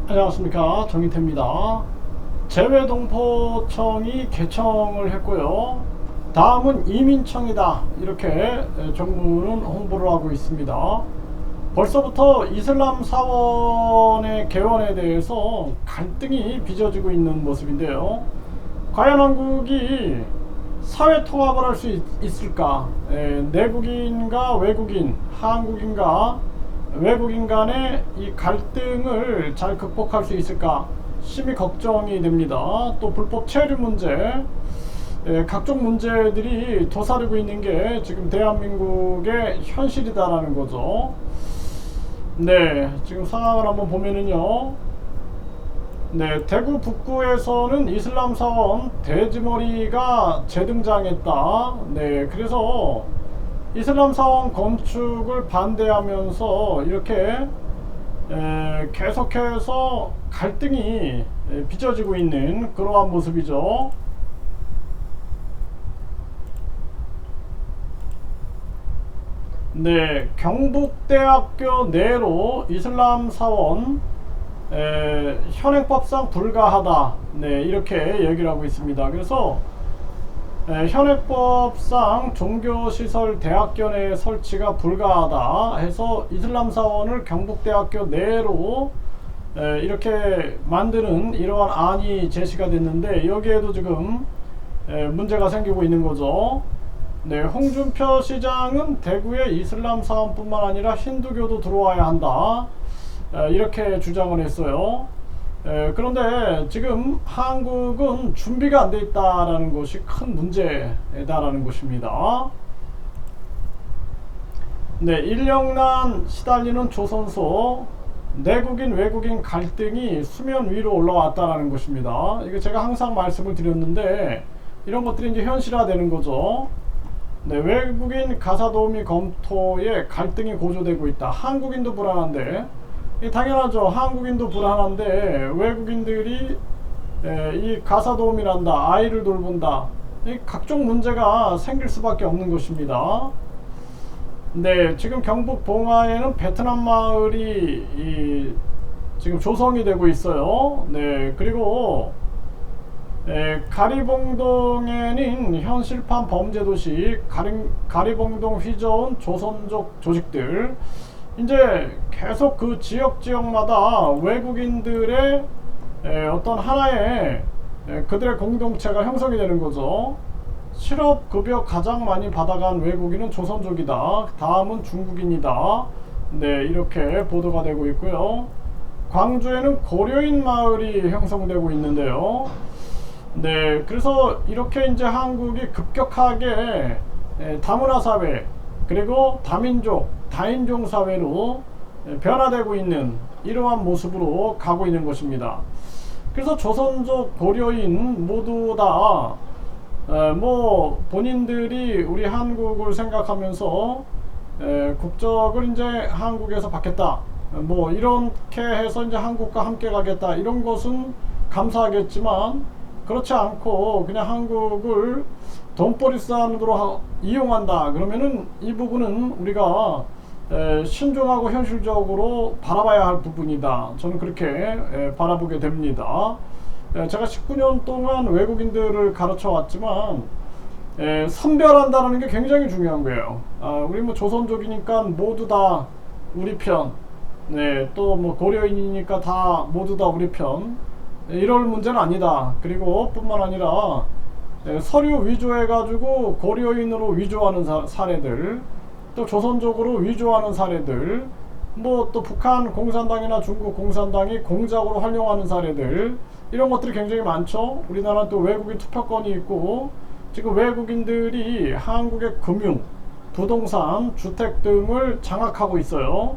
안녕하십니까, 정인태입니다. 재외동포청이 개청을 했고요. 다음은 이민청이다, 이렇게 정부는 홍보를 하고 있습니다. 벌써부터 이슬람 사원의 개원에 대해서 갈등이 빚어지고 있는 모습인데요. 과연 한국이 사회 통합을 할 수 있을까? 내국인과 외국인, 한국인과 외국인 간의 이 갈등을 잘 극복할 수 있을까? 심히 걱정이 됩니다. 또 불법 체류 문제, 각종 문제들이 도사리고 있는 게 지금 대한민국의 현실이다라는 거죠. 네, 지금 상황을 한번 보면은요. 네, 대구 북구에서는 이슬람 사원 돼지머리가 재등장했다. 네, 그래서 이슬람 사원 건축을 반대하면서 이렇게 계속해서 갈등이 빚어지고 있는 그러한 모습이죠. 네, 경북대학교 내로 이슬람 사원 현행법상 불가하다. 네, 이렇게 얘기를 하고 있습니다. 그래서 현행법상 종교시설 대학교 내 설치가 불가하다 해서 이슬람 사원을 경북대학교 내로 이렇게 만드는 이러한 안이 제시가 됐는데, 여기에도 지금 문제가 생기고 있는 거죠. 네, 홍준표 시장은 대구에 이슬람 사원뿐만 아니라 힌두교도 들어와야 한다, 이렇게 주장을 했어요. 그런데 지금 한국은 준비가 안 돼 있다라는 것이 큰 문제다라는 것입니다. 네, 인력난 시달리는 조선소, 내국인 외국인 갈등이 수면 위로 올라왔다라는 것입니다. 이게 제가 항상 말씀을 드렸는데 이런 것들이 이제 현실화되는 거죠. 네, 외국인 가사도우미 검토에 갈등이 고조되고 있다. 한국인도 불안한데, 당연하죠. 한국인도 불안한데 외국인들이 이 가사도우미란다, 아이를 돌본다, 각종 문제가 생길 수밖에 없는 것입니다. 네, 지금 경북 봉화에는 베트남 마을이 지금 조성이 되고 있어요. 네, 그리고 가리봉동에는 현실판 범죄도시 가리봉동 휘저은 조선족 조직들, 이제 계속 그 지역마다 외국인들의 어떤 하나의 그들의 공동체가 형성이 되는 거죠. 실업급여 가장 많이 받아간 외국인은 조선족이다, 다음은 중국인이다. 네, 이렇게 보도가 되고 있고요. 광주에는 고려인 마을이 형성되고 있는데요. 네, 그래서 이렇게 이제 한국이 급격하게 다문화 사회, 그리고 다민족, 다인종 사회로 변화되고 있는 이러한 모습으로 가고 있는 것입니다. 그래서 조선족, 고려인 모두 다 본인들이 우리 한국을 생각하면서 국적을 이제 한국에서 받겠다, 이렇게 해서 이제 한국과 함께 가겠다, 이런 것은 감사하겠지만 그렇지 않고 그냥 한국을 돈벌이산으로 이용한다 그러면은 이 부분은 우리가 신중하고 현실적으로 바라봐야 할 부분이다. 저는 그렇게 바라보게 됩니다. 제가 19년 동안 외국인들을 가르쳐 왔지만 선별한다는 게 굉장히 중요한 거예요. 우리 조선족이니까 모두 다 우리 편, 네, 또 고려인이니까 다 모두 다 우리 편, 이럴 문제는 아니다. 그리고 뿐만 아니라 서류 위조해가지고 고려인으로 위조하는 사례들, 또 조선족으로 위조하는 사례들, 또 북한 공산당이나 중국 공산당이 공작으로 활용하는 사례들, 이런 것들이 굉장히 많죠. 우리나라는 또 외국인 투표권이 있고, 지금 외국인들이 한국의 금융, 부동산, 주택 등을 장악하고 있어요.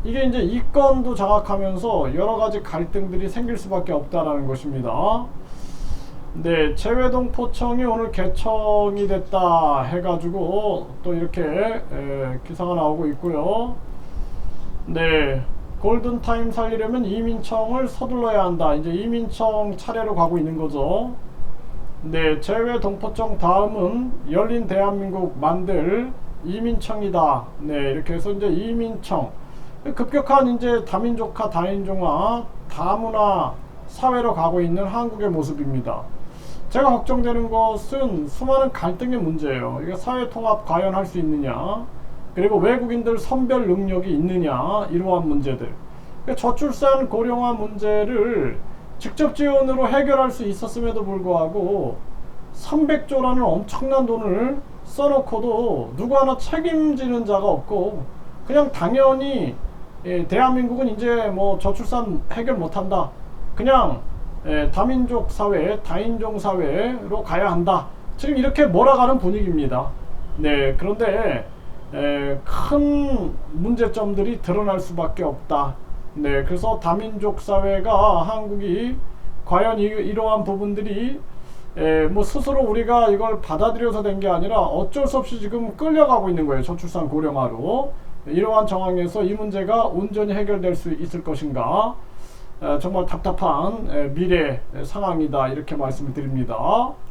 이게 이제 이권도 장악하면서 여러가지 갈등들이 생길 수밖에 없다라는 것입니다. 네, 재외동포청이 오늘 개청이 됐다 해가지고 또 이렇게 기사가 나오고 있고요. 네, 골든타임 살리려면 이민청을 서둘러야 한다. 이제 이민청 차례로 가고 있는 거죠. 네, 재외동포청 다음은 열린 대한민국 만들 이민청이다. 네, 이렇게 해서 이제 이민청, 급격한 이제 다민족화, 다인종화, 다문화 사회로 가고 있는 한국의 모습입니다. 제가 걱정되는 것은 수많은 갈등의 문제예요. 이게 사회 통합 과연 할 수 있느냐, 그리고 외국인들 선별 능력이 있느냐, 이러한 문제들. 저출산 고령화 문제를 직접 지원으로 해결할 수 있었음에도 불구하고 300조라는 엄청난 돈을 써놓고도 누구 하나 책임지는 자가 없고, 그냥 당연히 대한민국은 이제 뭐 저출산 해결 못한다, 그냥 다민족 사회, 다인종 사회로 가야 한다, 지금 이렇게 몰아가는 분위기입니다. 네, 그런데 큰 문제점들이 드러날 수밖에 없다. 네, 그래서 다민족 사회가 한국이 과연 이러한 부분들이 뭐 스스로 우리가 이걸 받아들여서 된 게 아니라 어쩔 수 없이 지금 끌려가고 있는 거예요. 저출산 고령화로. 이러한 정황에서 이 문제가 온전히 해결될 수 있을 것인가, 정말 답답한 미래 상황이다, 이렇게 말씀을 드립니다.